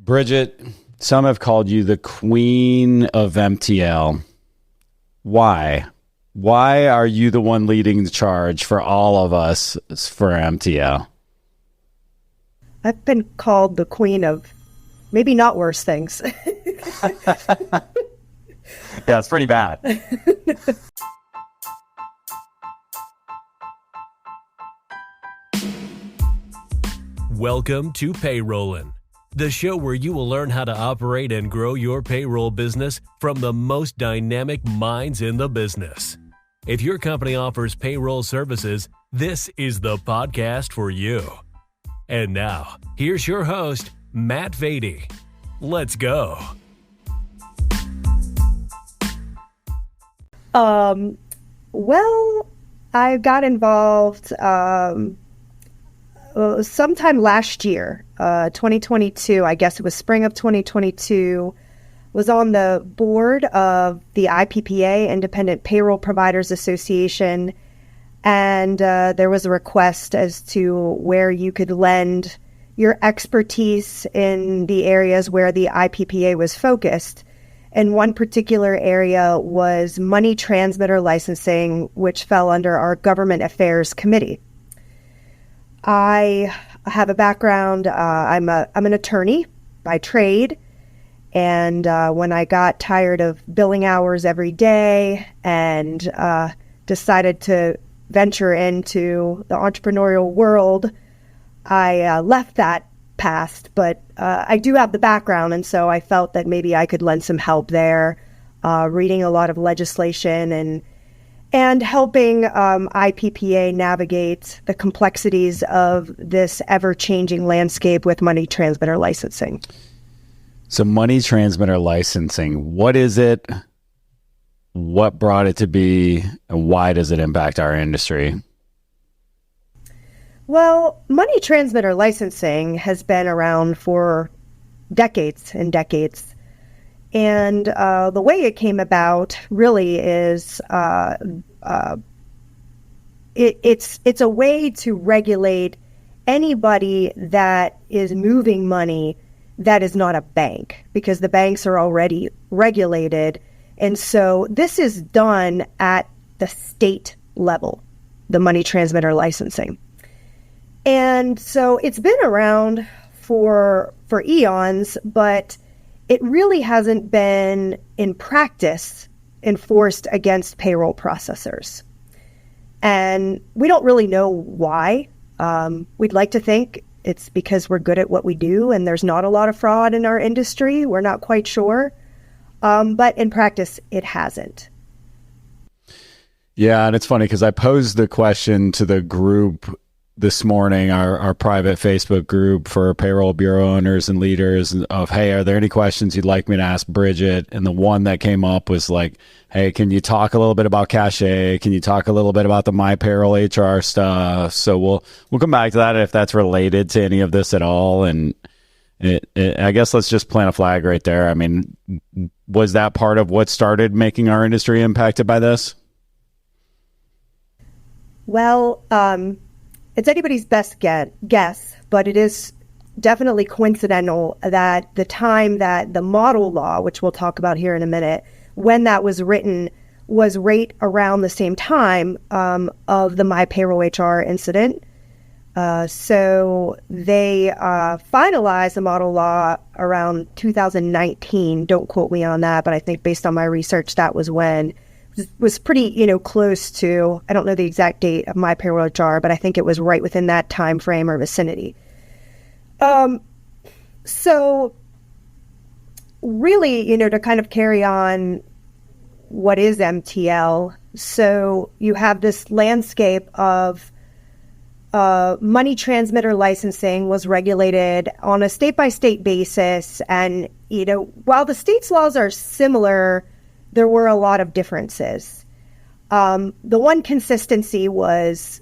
Bridget, some have called you the queen of MTL. Why? Why are you the one leading the charge for all of us for MTL? I've been called the queen of maybe not worse things. Yeah, it's pretty bad. Welcome to Payrollin, the show where you will learn how to operate and grow your payroll business from the most dynamic minds in the business. If your company offers payroll services, this is the podcast for you. And now, here's your host, Matt Vady. Let's go. Well, I got involved sometime last year, 2022, I guess it was spring of 2022, was on the board of the IPPA, Independent Payroll Providers Association, and there was a request as to where you could lend your expertise in the areas where the IPPA was focused. And one particular area was money transmitter licensing, which fell under our Government Affairs Committee. I have a background, I'm an attorney by trade, and when I got tired of billing hours every day and decided to venture into the entrepreneurial world, I left that past, but I do have the background, and so I felt that maybe I could lend some help there, reading a lot of legislation and helping IPPA navigate the complexities of this ever-changing landscape with money transmitter licensing. So money transmitter licensing, what is it? What brought it to be? And why does it impact our industry? Well, money transmitter licensing has been around for decades and decades. And the way it came about really is it's a way to regulate anybody that is moving money that is not a bank, because the banks are already regulated. And so this is done at the state level, the money transmitter licensing. And so it's been around for eons, but it really hasn't been in practice enforced against payroll processors. And we don't really know why. We'd like to think it's because we're good at what we do and there's not a lot of fraud in our industry. We're not quite sure. But in practice, it hasn't. Yeah, and it's funny because I posed the question to the group this morning, our private Facebook group for payroll bureau owners and leaders, of, hey, are there any questions you'd like me to ask Bridget? And the one that came up was like, hey, can you talk a little bit about Cache? Can you talk a little bit about the MyPayrollHR stuff? So we'll come back to that if that's related to any of this at all. And I guess let's just plant a flag right there. I mean, was that part of what started making our industry impacted by this? Well, it's anybody's best guess, but it is definitely coincidental that the time that the model law, which we'll talk about here in a minute, when that was written, was right around the same time of the MyPayrollHR incident. So they finalized the model law around 2019. Don't quote me on that, but I think based on my research, that was when. Was pretty, close to, I don't know the exact date of MyPayrollHR, but I think it was right within that time frame or vicinity. So really, to kind of carry on what is MTL. So you have this landscape of money transmitter licensing was regulated on a state-by-state basis. And, while the state's laws are similar, there were a lot of differences. The one consistency was,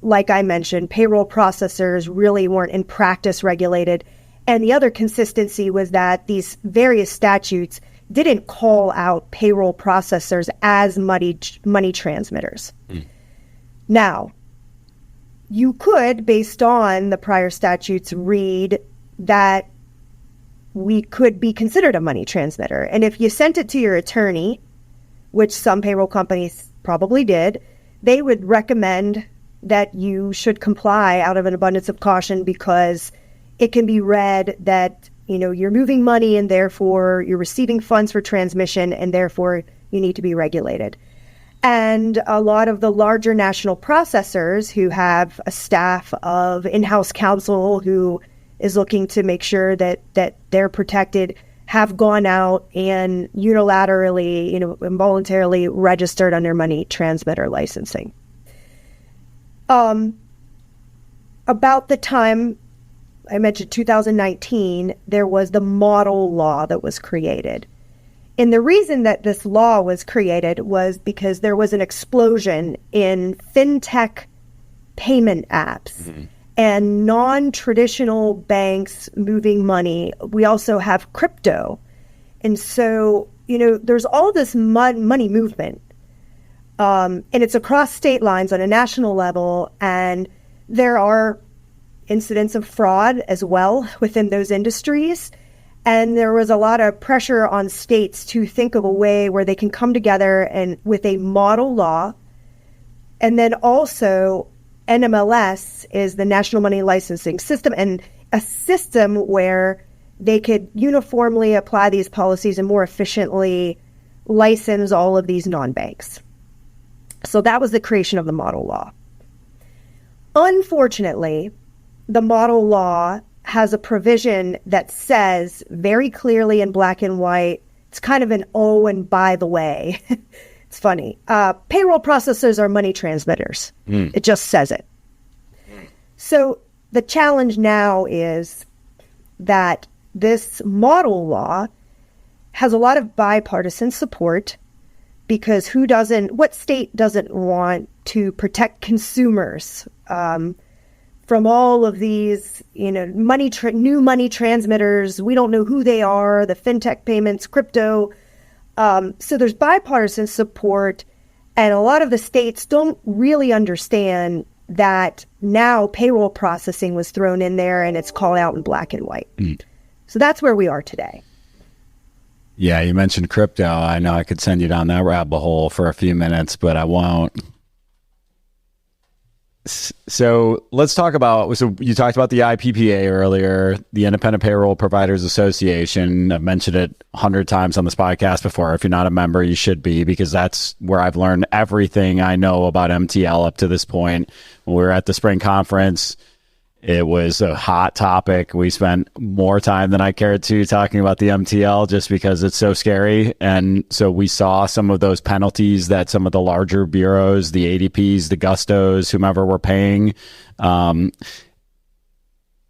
like I mentioned, payroll processors really weren't in practice regulated. And the other consistency was that these various statutes didn't call out payroll processors as money transmitters. Now, you could, based on the prior statutes, read that we could be considered a money transmitter. And if you sent it to your attorney, which some payroll companies probably did, they would recommend that you should comply out of an abundance of caution, because it can be read that, you're moving money and therefore you're receiving funds for transmission and therefore you need to be regulated. And a lot of the larger national processors who have a staff of in-house counsel who is looking to make sure that they're protected have gone out and unilaterally, involuntarily registered under money transmitter licensing. About the time I mentioned 2019, there was the model law that was created. And the reason that this law was created was because there was an explosion in fintech payment apps and non-traditional banks moving money. We also have crypto. And so, there's all this money movement. And it's across state lines on a national level. And there are incidents of fraud as well within those industries. And there was a lot of pressure on states to think of a way where they can come together and with a model law. And then also NMLS is the National Money Licensing System, and a system where they could uniformly apply these policies and more efficiently license all of these non-banks. So that was the creation of the model law. Unfortunately, the model law has a provision that says very clearly in black and white, it's kind of an oh, and by the way, it's funny, payroll processors are money transmitters. It just says it. So the challenge now is that this model law has a lot of bipartisan support, because what state doesn't want to protect consumers from all of these, new money transmitters? We don't know who they are, the fintech payments, crypto. So there's bipartisan support, and a lot of the states don't really understand that now payroll processing was thrown in there and it's called out in black and white. So that's where we are today. Yeah, you mentioned crypto. I know I could send you down that rabbit hole for a few minutes, but I won't. So let's talk about, so you talked about the IPPA earlier, the Independent Payroll Providers Association. I've mentioned it 100 times on this podcast before. If you're not a member, you should be, because that's where I've learned everything I know about MTL up to this point. When we were at the spring conference, it was a hot topic. We spent more time than I cared to talking about the MTL just because it's so scary. And so we saw some of those penalties that some of the larger bureaus, the ADPs, the Gustos, whomever were paying.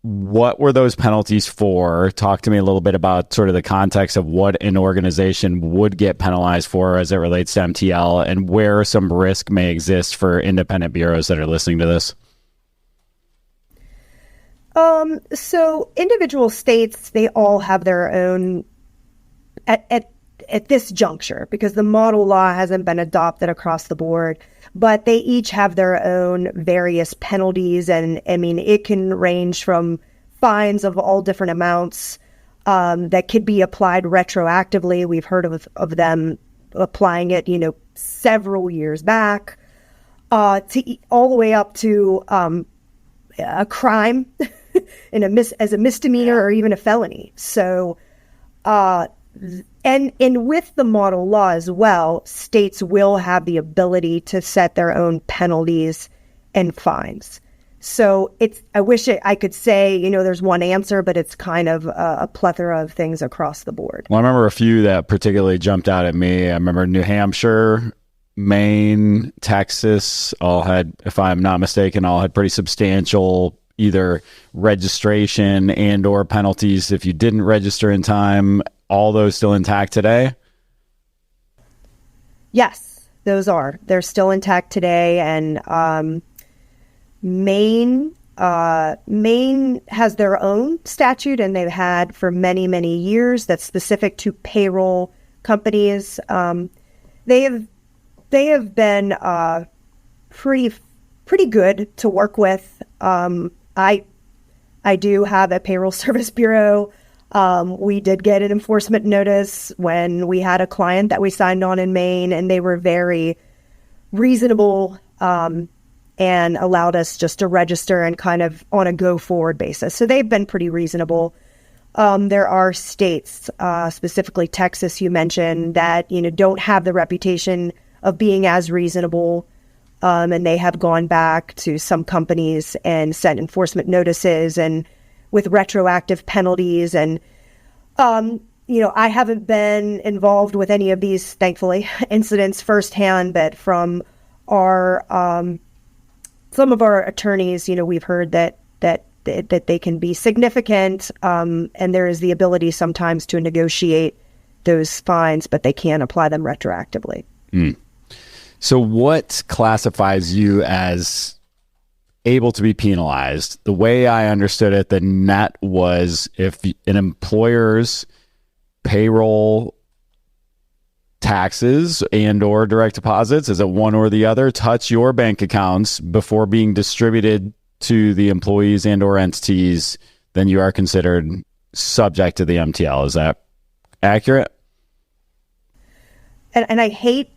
What were those penalties for? Talk to me a little bit about sort of the context of what an organization would get penalized for as it relates to MTL, and where some risk may exist for independent bureaus that are listening to this. So individual states, they all have their own at this juncture, because the model law hasn't been adopted across the board, but they each have their own various penalties. And I mean, it can range from fines of all different amounts, that could be applied retroactively. We've heard of them applying it, several years back, to all the way up to, a crime as a misdemeanor or even a felony. So, and with the model law as well, states will have the ability to set their own penalties and fines. So I wish I could say, there's one answer, but it's kind of a plethora of things across the board. Well, I remember a few that particularly jumped out at me. I remember New Hampshire, Maine, Texas, all had, if I'm not mistaken, all had pretty substantial either registration and or penalties if you didn't register in time. All those still intact today? Yes, they're still intact today. And Maine has their own statute, and they've had for many, many years, that's specific to payroll companies. They have been pretty good to work with. I do have a payroll service bureau We did get an enforcement notice when we had a client that we signed on in Maine, and they were very reasonable and allowed us just to register and kind of on a go-forward basis. So they've been pretty reasonable. There are states, specifically Texas, you mentioned, that don't have the reputation of being as reasonable, and they have gone back to some companies and sent enforcement notices and with retroactive penalties. And I haven't been involved with any of these, thankfully, incidents firsthand, but from our some of our attorneys, we've heard that they can be significant, and there is the ability sometimes to negotiate those fines, but they can't apply them retroactively. So what classifies you as able to be penalized? The way I understood it, the net was if an employer's payroll taxes and or direct deposits, is it one or the other, touch your bank accounts before being distributed to the employees and or entities, then you are considered subject to the MTL. Is that accurate? And I hate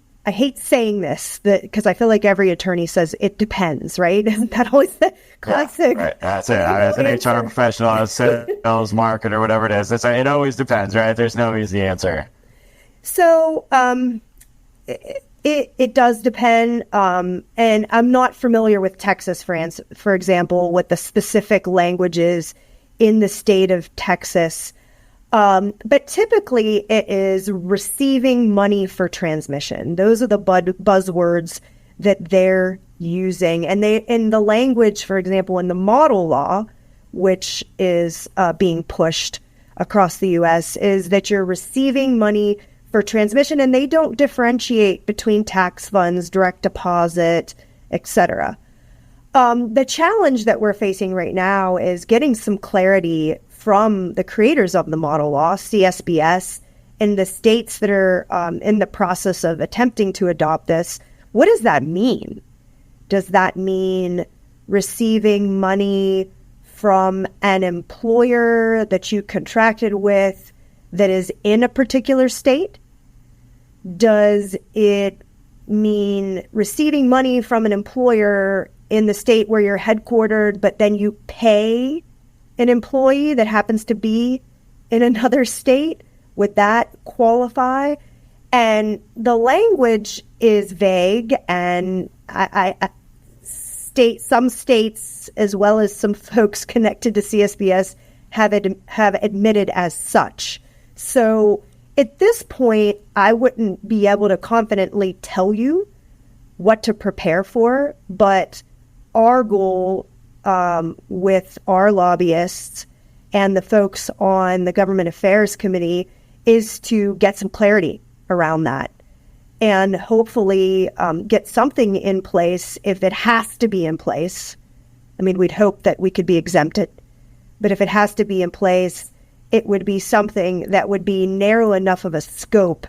saying this because I feel like every attorney says it depends, right? That always the classic. Yeah, right. That's it. As an HR professional, as a sales marketer, whatever it is, it always depends, right? There's no easy answer. So it does depend, and I'm not familiar with Texas, France, for example, what the specific language is in the state of Texas. But typically it is receiving money for transmission. Those are the buzzwords that they're using. And in the language, for example, in the model law, which is being pushed across the U.S., is that you're receiving money for transmission, and they don't differentiate between tax funds, direct deposit, etc. The challenge that we're facing right now is getting some clarity from the creators of the model law, CSBS, and the states that are in the process of attempting to adopt this. What does that mean? Does that mean receiving money from an employer that you contracted with that is in a particular state? Does it mean receiving money from an employer in the state where you're headquartered, but then you pay an employee that happens to be in another state? Would that qualify? And the language is vague, and some states, as well as some folks connected to CSBS, have admitted as such. So at this point, I wouldn't be able to confidently tell you what to prepare for, but our goal with our lobbyists and the folks on the Government Affairs Committee is to get some clarity around that and hopefully get something in place if it has to be in place. I mean, we'd hope that we could be exempted, but if it has to be in place, it would be something that would be narrow enough of a scope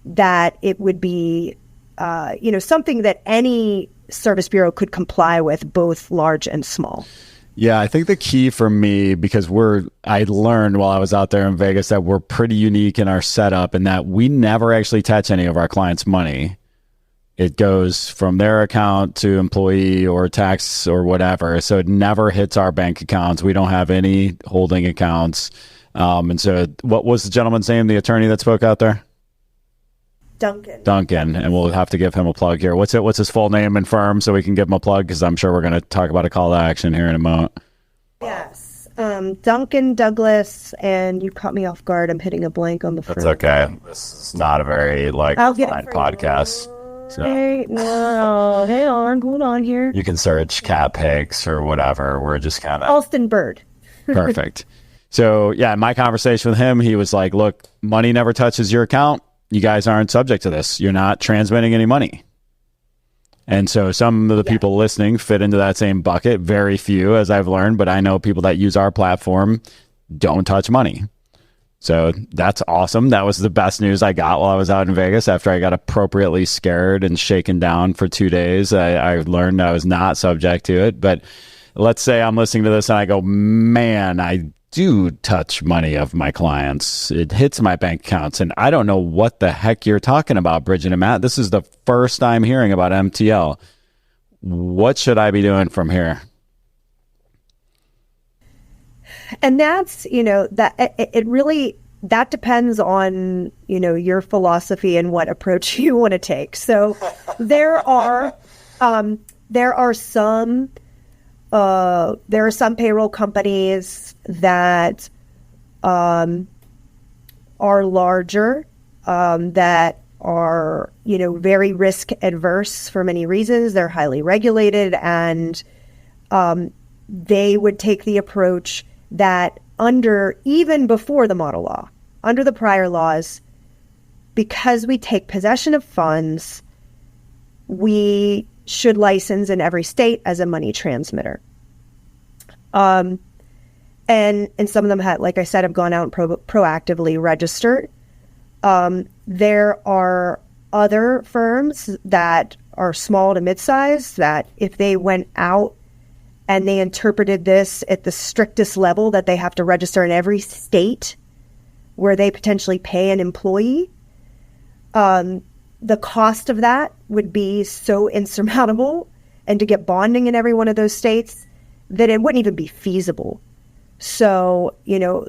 that it would be, something that any service bureau could comply with, both large and small. Yeah, I think the key for me, because I learned while I was out there in Vegas that we're pretty unique in our setup and that we never actually touch any of our clients' money. It goes from their account to employee or tax or whatever. So it never hits our bank accounts. We don't have any holding accounts. And so what was the gentleman's name, the attorney that spoke out there? Duncan, and we'll have to give him a plug here. What's his full name and firm so we can give him a plug, because I'm sure we're going to talk about a call to action here in a moment. Yes. Duncan Douglas, and you caught me off guard. I'm hitting a blank on the first. That's okay. This is not a very fine podcast. So. Hey, no, hang on, going on here. You can search cat pics or whatever. We're just kind of Alston Bird. Perfect. So yeah, in my conversation with him, he was like, look, money never touches your account. You guys aren't subject to this. You're not transmitting any money. And so some of the people listening fit into that same bucket. Very few, as I've learned, but I know people that use our platform don't touch money. So that's awesome. That was the best news I got while I was out in Vegas after I got appropriately scared and shaken down for 2 days. I learned I was not subject to it. But let's say I'm listening to this and I go, man, I do touch money of my clients. It hits my bank accounts, and I don't know what the heck you're talking about, Bridget and Matt. This is the first I'm hearing about MTL. What should I be doing from here? And that's, that it really, that depends on, your philosophy and what approach you want to take. So there are some payroll companies that are larger, that are, very risk adverse for many reasons. They're highly regulated, and they would take the approach that even before the model law, under the prior laws, because we take possession of funds, we should license in every state as a money transmitter. And some of them like I said, have gone out and proactively registered. There are other firms that are small to mid-size that if they went out and they interpreted this at the strictest level that they have to register in every state where they potentially pay an employee, the cost of that would be so insurmountable, and to get bonding in every one of those states, that it wouldn't even be feasible. So,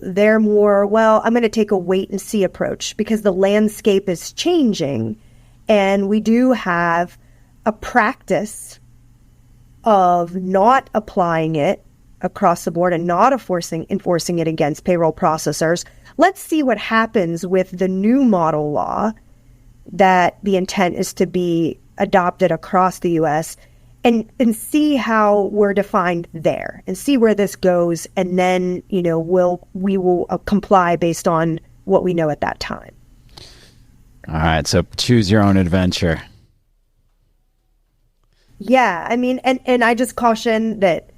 they're more, well, I'm going to take a wait and see approach because the landscape is changing, and we do have a practice of not applying it across the board and not enforcing it against payroll processors. Let's see what happens with the new model law that the intent is to be adopted across the U.S. and see how we're defined there and see where this goes. And then, we will comply based on what we know at that time. All right. So choose your own adventure. Yeah, I mean, and I just caution that,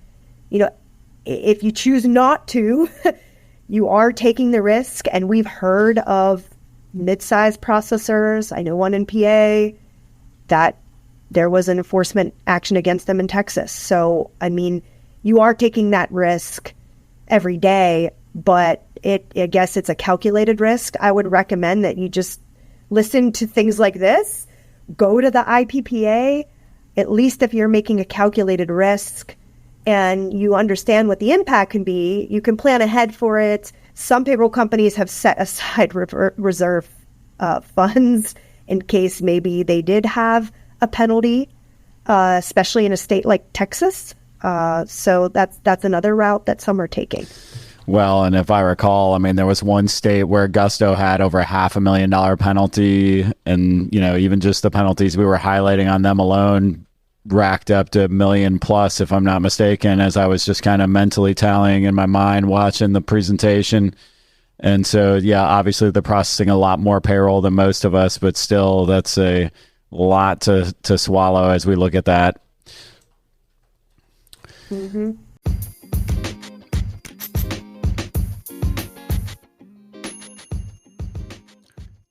if you choose not to, you are taking the risk. And we've heard of mid-sized processors. I know one in PA that there was an enforcement action against them in Texas. So, I mean, you are taking that risk every day, but I guess it's a calculated risk. I would recommend that you just listen to things like this, go to the IPPA. At least if you're making a calculated risk and you understand what the impact can be, you can plan ahead for it. Some payroll companies have set aside reserve funds in case maybe they did have a penalty, especially in a state like Texas. So that's another route that some are taking. Well, and if I recall, there was one state where Gusto had over $500,000 penalty, and even just the penalties we were highlighting on them alone racked up to $1 million plus, if I'm not mistaken, as I was just kind of mentally tallying in my mind watching the presentation. And so, yeah, obviously they're processing a lot more payroll than most of us, but still that's a lot to swallow as we look at that. Mm-hmm.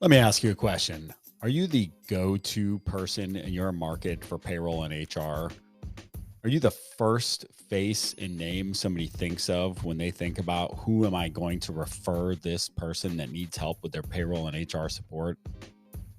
Let me ask you a question. Are you the go-to person in your market for payroll and HR? Are you the first face and name somebody thinks of when they think about who am I going to refer this person that needs help with their payroll and HR support?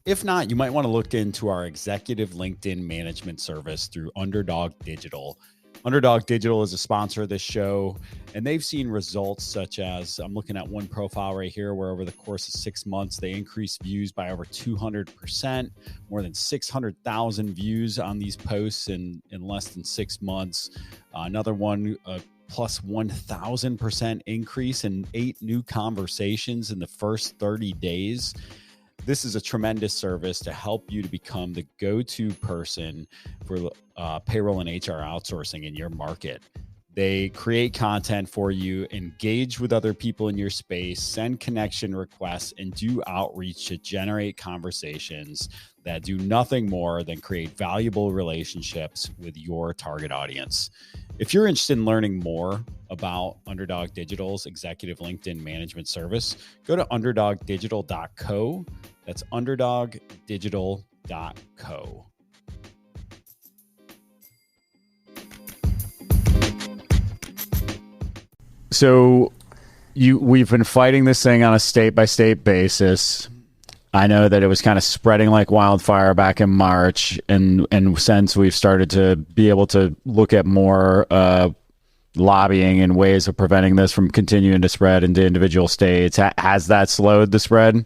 If not, you might want to look into our executive LinkedIn management service through Underdog Digital. Underdog Digital is a sponsor of this show, and they've seen results such as, I'm looking at one profile right here where over the course of 6 months, they increased views by over 200%, more than 600,000 views on these posts in less than 6 months. Another one, plus 1,000% increase in 8 new conversations in the first 30 days. This is a tremendous service to help you to become the go-to person for payroll and HR outsourcing in your market. They create content for you, engage with other people in your space, send connection requests, and do outreach to generate conversations that do nothing more than create valuable relationships with your target audience. If you're interested in learning more about Underdog Digital's executive LinkedIn management service, go to underdogdigital.co. That's underdogdigital.co. So we've been fighting this thing on a state by state basis. I know that it was kind of spreading like wildfire back in March, and since we've started to be able to look at more lobbying and ways of preventing this from continuing to spread into individual states, has that slowed the spread?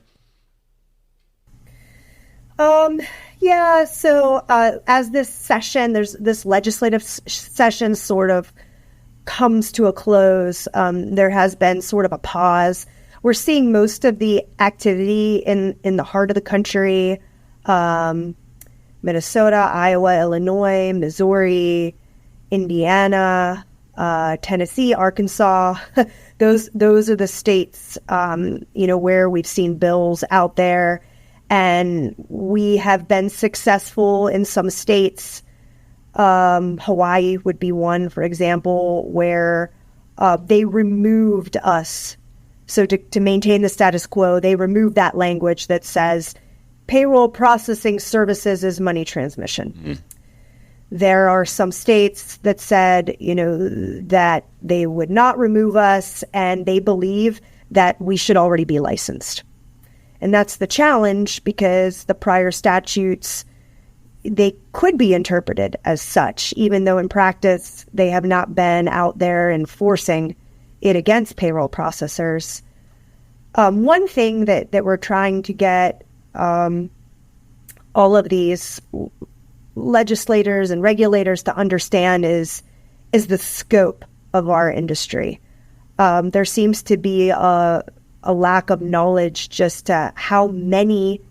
Yeah. So as this legislative session sort of comes to a close, there has been sort of a pause. We're seeing most of the activity in the heart of the country, Minnesota, Iowa, Illinois, Missouri, Indiana, Tennessee, Arkansas. Those are the states, where we've seen bills out there, and we have been successful in some states. Hawaii would be one, for example, where they removed us. So to maintain the status quo, they removed that language that says payroll processing services is money transmission. Mm-hmm. There are some states that said, that they would not remove us, and they believe that we should already be licensed. And that's the challenge, because the prior statutes, they could be interpreted as such, even though in practice they have not been out there enforcing it against payroll processors. One thing that we're trying to get all of these legislators and regulators to understand is the scope of our industry. There seems to be a lack of knowledge just to how many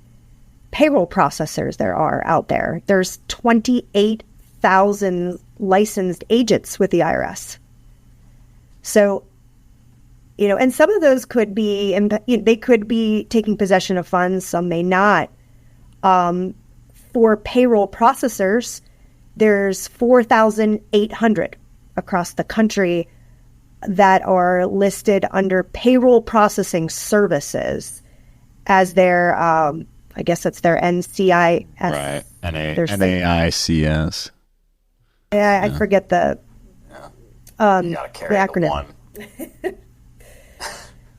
payroll processors there are out there. There's 28,000 licensed agents with the IRS. So, and some of those could be, they could be taking possession of funds, some may not. For payroll processors, there's 4,800 across the country that are listed under payroll processing services as their, I guess that's their NCIS. Right, NAICS. Yeah, I forget the acronym. One.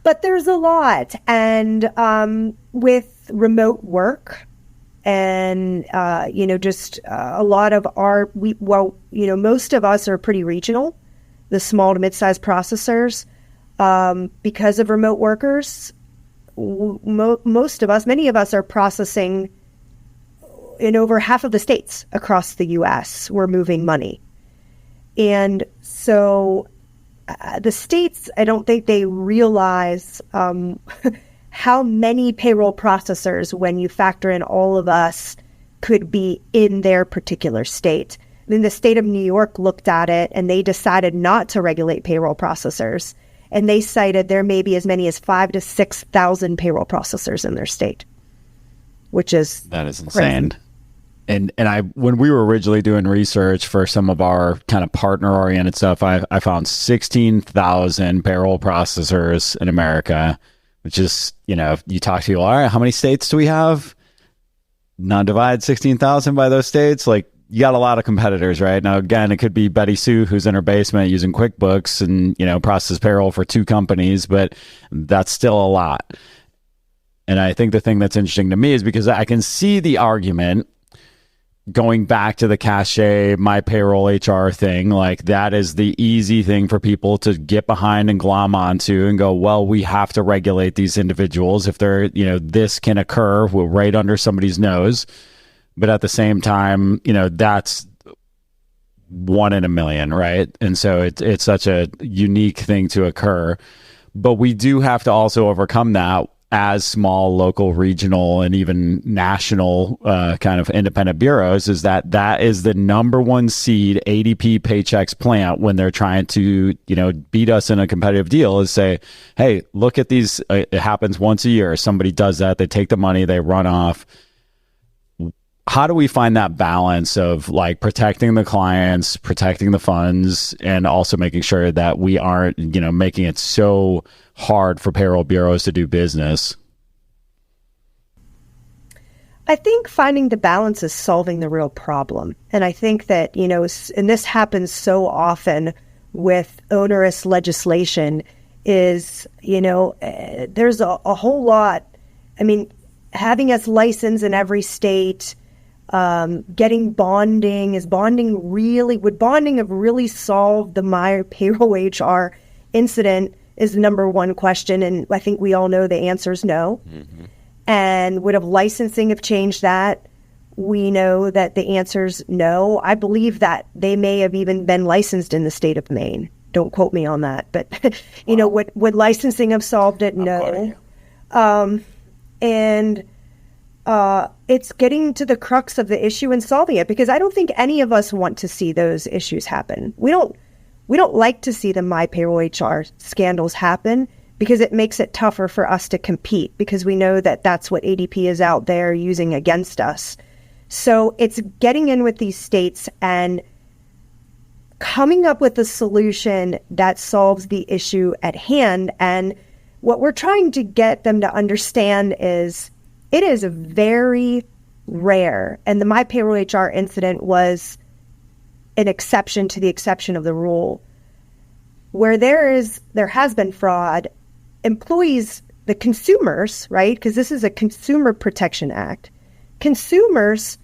But there's a lot, and with remote work, and just a lot of most of us are pretty regional, the small to mid-sized processors, because of remote workers. Many of us are processing in over half of the states across the U.S. We're moving money, and so the states, I don't think they realize how many payroll processors, when you factor in all of us, could be in their particular state. I mean, the state of New York looked at it and they decided not to regulate payroll processors. And they cited there may be as many as 5,000 to 6,000 payroll processors in their state, that is insane. Crazy. And when we were originally doing research for some of our kind of partner oriented stuff, I found 16,000 payroll processors in America, which is, you talk to people, all right, how many states do we have? Now divide 16,000 by those states, like you got a lot of competitors, right? Now, again, it could be Betty Sue who's in her basement using QuickBooks and, process payroll for 2 companies, but that's still a lot. And I think the thing that's interesting to me is because I can see the argument going back to the cachet, MyPayrollHR thing, like that is the easy thing for people to get behind and glom onto and go, well, we have to regulate these individuals if they're, this can occur right under somebody's nose. But at the same time, that's 1 in a million, right? And so it's such a unique thing to occur. But we do have to also overcome that as small, local, regional, and even national kind of independent bureaus, is that is the number 1 seed ADP Paychex plant when they're trying to, beat us in a competitive deal, is say, hey, look at these. It happens once a year. Somebody does that. They take the money, they run off. How do we find that balance of like protecting the clients, protecting the funds, and also making sure that we aren't, making it so hard for payroll bureaus to do business? I think finding the balance is solving the real problem. And I think that, and this happens so often with onerous legislation, is, there's a whole lot. I mean, having us licensed in every state, getting bonding, would bonding have really solved the MyPayrollHR incident is the number one question. And I think we all know the answer is no. Mm-hmm. And would have licensing have changed that? We know that the answer's no. I believe that they may have even been licensed in the state of Maine. Don't quote me on that, but would licensing have solved it? No. And it's getting to the crux of the issue and solving it, because I don't think any of us want to see those issues happen. We don't like to see the MyPayrollHR scandals happen, because it makes it tougher for us to compete, because we know that that's what ADP is out there using against us. So it's getting in with these states and coming up with a solution that solves the issue at hand. And what we're trying to get them to understand is it is very rare. And the MyPayrollHR incident was an exception to the exception of the rule. Where there has been fraud, employees, the consumers, right? Because this is a Consumer Protection Act. Consumers,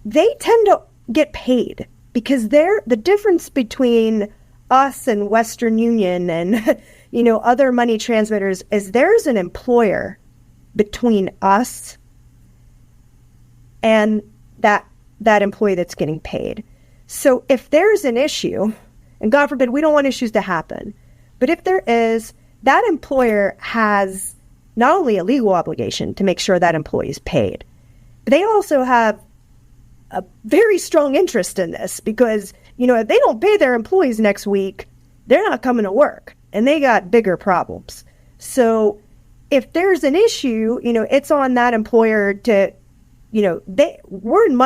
they tend to get paid, because the difference between us and Western Union and other money transmitters is there's an employer between us and that employee that's getting paid. So if there's an issue, and God forbid, we don't want issues to happen, but if there is, that employer has not only a legal obligation to make sure that employee is paid, but they also have a very strong interest in this, because, if they don't pay their employees next week, they're not coming to work, and they got bigger problems. So if there's an issue, it's on that employer to, we're in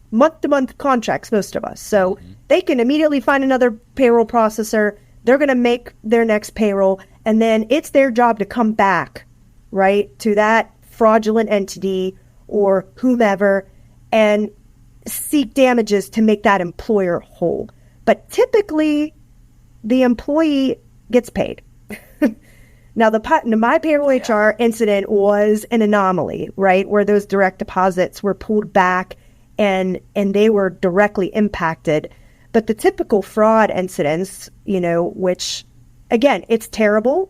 month-to-month contracts, most of us. So they can immediately find another payroll processor. They're going to make their next payroll, and then it's their job to come back, right, to that fraudulent entity or whomever and seek damages to make that employer whole. But typically, the employee gets paid. Now, the MyPayrollHR incident was an anomaly, right, where those direct deposits were pulled back and they were directly impacted. But the typical fraud incidents, which, again, it's terrible,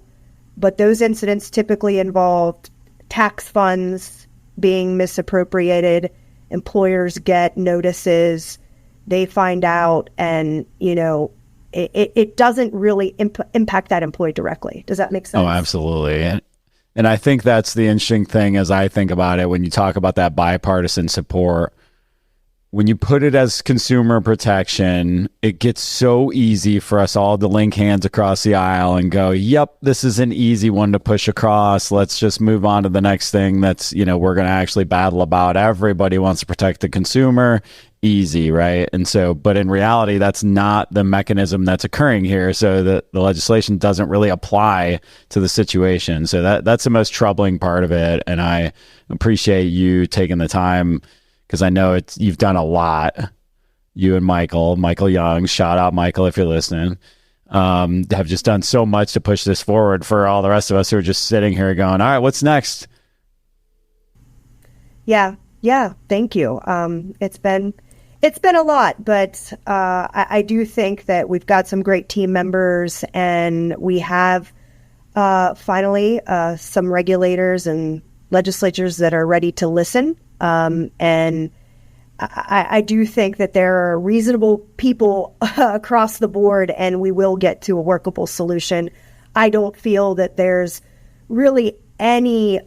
but those incidents typically involved tax funds being misappropriated. Employers get notices, they find out, and, it doesn't really impact that employee directly. Does that make sense? Oh, absolutely. And I think that's the interesting thing as I think about it, when you talk about that bipartisan support. When you put it as consumer protection, it gets so easy for us all to link hands across the aisle and go, yep, this is an easy one to push across. Let's just move on to the next thing that's, we're going to actually battle about. Everybody wants to protect the consumer. Easy, right? And so, but in reality, that's not the mechanism that's occurring here. So the legislation doesn't really apply to the situation. So that's the most troubling part of it. And I appreciate you taking the time, because I know you've done a lot. You and Michael Young, shout out Michael if you're listening, have just done so much to push this forward for all the rest of us who are just sitting here going, all right, what's next? Yeah, thank you. It's been a lot, but I do think that we've got some great team members, and we have finally some regulators and legislatures that are ready to listen. And I do think that there are reasonable people across the board, and we will get to a workable solution. I don't feel that there's really any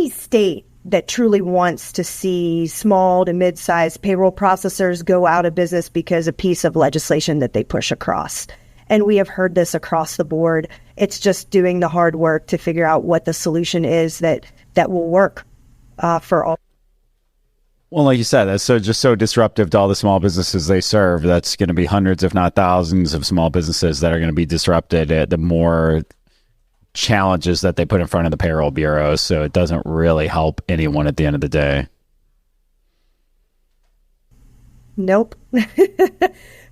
state that truly wants to see small to mid-sized payroll processors go out of business because a piece of legislation that they push across. And we have heard this across the board. It's just doing the hard work to figure out what the solution is that will work for all. Well, like you said, that's so disruptive to all the small businesses they serve. That's going to be hundreds, if not thousands, of small businesses that are going to be disrupted at the more challenges that they put in front of the payroll bureaus. So it doesn't really help anyone at the end of the day. Nope.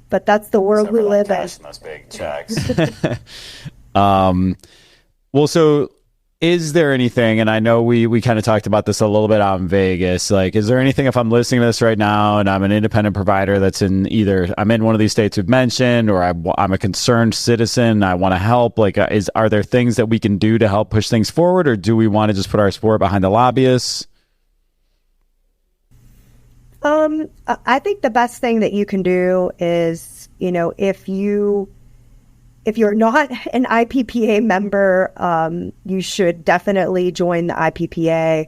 but that's the world we live in. Those big checks. Well, so is there anything, and I know we kind of talked about this a little bit out in Vegas, like, is there anything, if I'm listening to this right now and I'm an independent provider that's in either, I'm in one of these states we've mentioned, or I'm a concerned citizen, I want to help, like, are there things that we can do to help push things forward, or do we want to just put our support behind the lobbyists? I think the best thing that you can do is, if you're not an IPPA member, you should definitely join the IPPA.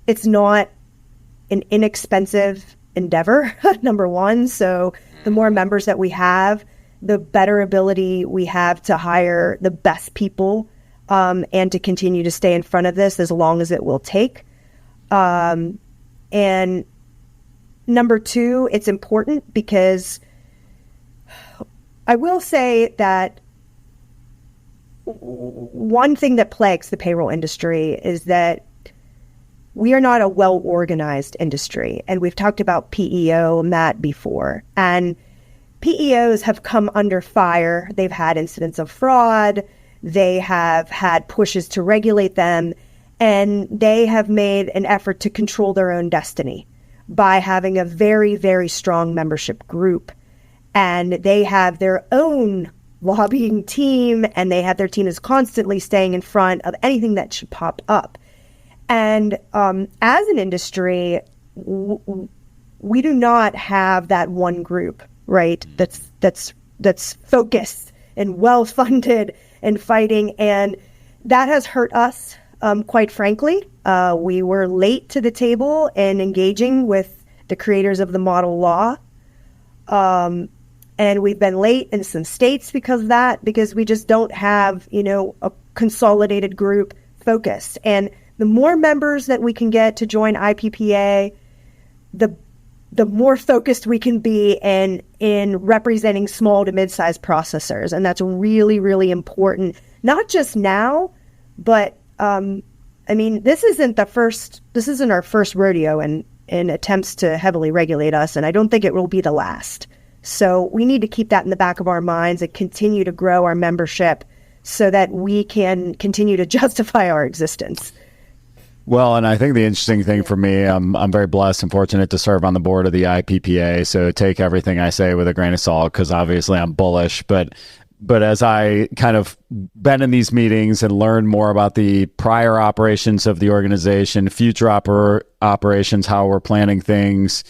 It's not an inexpensive endeavor, number one. So the more members that we have, the better ability we have to hire the best people, and to continue to stay in front of this as long as it will take. And number two, it's important because I will say that one thing that plagues the payroll industry is that we are not a well-organized industry. And we've talked about PEO, Matt, before. And PEOs have come under fire. They've had incidents of fraud. They have had pushes to regulate them. And they have made an effort to control their own destiny by having a very, very strong membership group. And they have their own lobbying team, and their team is constantly staying in front of anything that should pop up. And as an industry, we do not have that one group, right? That's focused and well-funded and fighting, and that has hurt us. Quite frankly, we were late to the table in engaging with the creators of the model law. And we've been late in some states because of that, because we just don't have, a consolidated group focus. And the more members that we can get to join IPPA, the more focused we can be in representing small to mid-sized processors. And that's really, really important, not just now, but this isn't our first rodeo in attempts to heavily regulate us, and I don't think it will be the last. So we need to keep that in the back of our minds and continue to grow our membership so that we can continue to justify our existence. Well, and I think the interesting thing for me, I'm very blessed and fortunate to serve on the board of the IPPA, so take everything I say with a grain of salt, because obviously I'm bullish, but as I kind of been in these meetings and learned more about the prior operations of the organization, future operations, how we're planning things,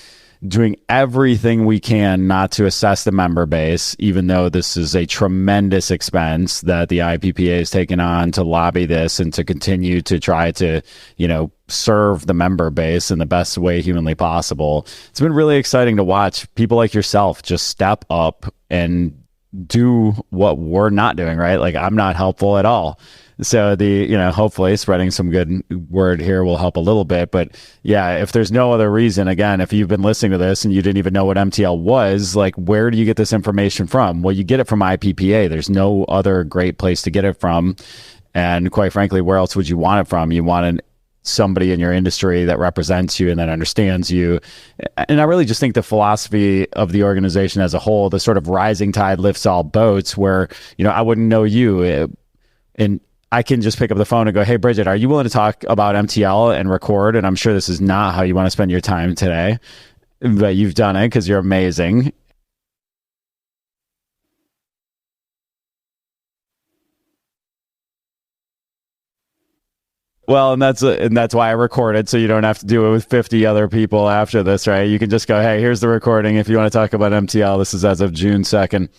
doing everything we can not to assess the member base, even though this is a tremendous expense that the IPPA has taken on to lobby this and to continue to try to, serve the member base in the best way humanly possible. It's been really exciting to watch people like yourself just step up and do what we're not doing, right? Like, I'm not helpful at all. So hopefully spreading some good word here will help a little bit. But yeah, if there's no other reason, again, if you've been listening to this and you didn't even know what MTL was, like, where do you get this information from? Well, you get it from IPPA. There's no other great place to get it from. And quite frankly, where else would you want it from? You want somebody in your industry that represents you and that understands you. And I really just think the philosophy of the organization as a whole, the sort of rising tide lifts all boats, where, I wouldn't know you and I can just pick up the phone and go, hey, Bridget, are you willing to talk about MTL and record? And I'm sure this is not how you want to spend your time today, but you've done it because you're amazing. Well, and that's why I recorded, so you don't have to do it with 50 other people after this, right? You can just go, hey, here's the recording. If you want to talk about MTL, this is as of June 2nd.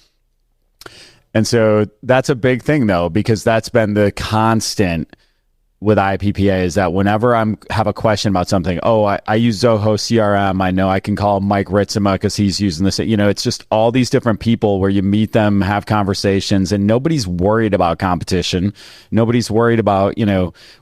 And so that's a big thing, though, because that's been the constant with IPPA, is that whenever I have a question about something, I use Zoho CRM, I know I can call Mike Ritzema because he's using this. It's just all these different people where you meet them, have conversations, and nobody's worried about competition. Nobody's worried about,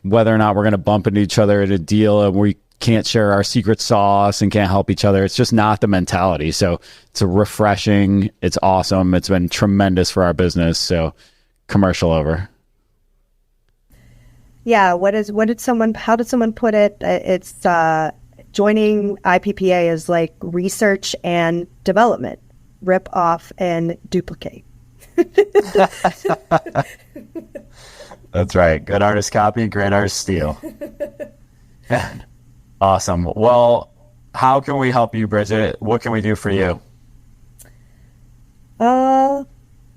whether or not we're going to bump into each other at a deal and we can't share our secret sauce and can't help each other. It's just not the mentality. So it's refreshing. It's awesome. It's been tremendous for our business. So commercial over. Yeah. How did someone put it? It's joining IPPA is like research and development, rip off and duplicate. That's right. Good artist copy, great artist steal. Awesome. Well, how can we help you, Bridget? What can we do for you?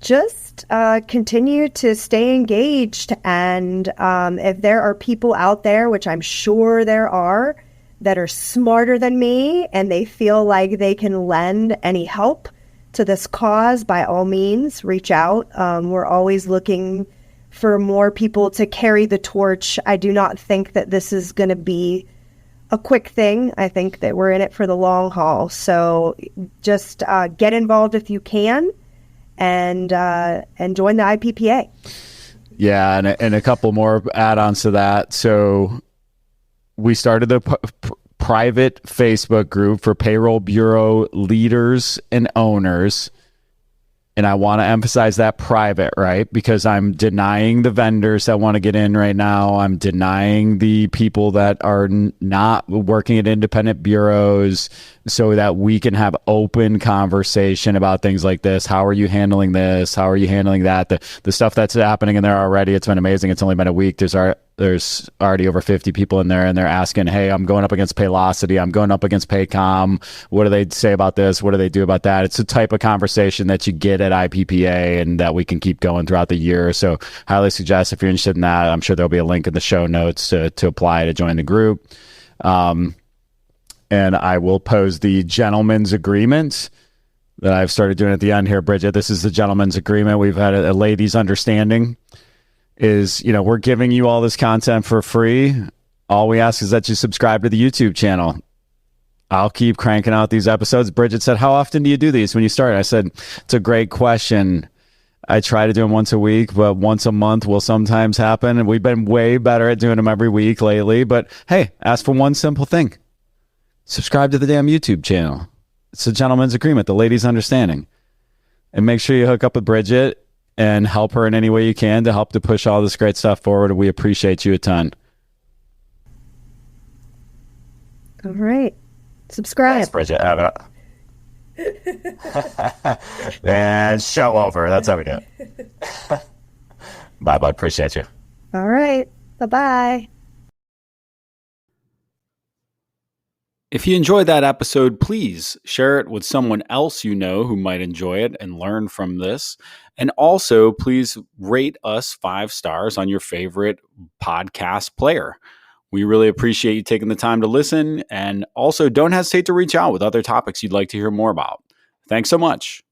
Just continue to stay engaged. And if there are people out there, which I'm sure there are, that are smarter than me and they feel like they can lend any help to this cause, by all means, reach out. We're always looking for more people to carry the torch. I do not think that this is going to be a quick thing. I think that we're in it for the long haul. So just get involved if you can, and join the IPPA. Yeah, and a couple more add-ons to that. So we started the private Facebook group for payroll bureau leaders and owners. And I want to emphasize that private, right? Because I'm denying the vendors that want to get in right now. I'm denying the people that are not working at independent bureaus, so that we can have open conversation about things like this. How are you handling this? How are you handling that? The stuff that's happening in there already, it's been amazing. It's only been a week. There's already over 50 people in there, and they're asking, hey, I'm going up against Paylocity. I'm going up against Paycom. What do they say about this? What do they do about that? It's the type of conversation that you get at IPPA and that we can keep going throughout the year. So highly suggest, if you're interested in that, I'm sure there'll be a link in the show notes to apply to join the group. And I will post the gentleman's agreement that I've started doing at the end here, Bridget. This is the gentleman's agreement. We've had a ladies' understanding. Is, we're giving you all this content for free. All we ask is that you subscribe to the YouTube channel. I'll keep cranking out these episodes. Bridget said, how often do you do these when you start? I said, it's a great question. I try to do them once a week, but once a month will sometimes happen. And we've been way better at doing them every week lately. But hey, ask for one simple thing. Subscribe to the damn YouTube channel. It's a gentleman's agreement, the ladies' understanding. And make sure you hook up with Bridget and help her in any way you can to help to push all this great stuff forward. We appreciate you a ton. All right. Subscribe. Thanks, Bridget. And show over. That's how we do it. Bye, bud. Appreciate you. All right. Bye-bye. If you enjoyed that episode, please share it with someone else you know who might enjoy it and learn from this. And also, please rate us 5 stars on your favorite podcast player. We really appreciate you taking the time to listen. And also, don't hesitate to reach out with other topics you'd like to hear more about. Thanks so much.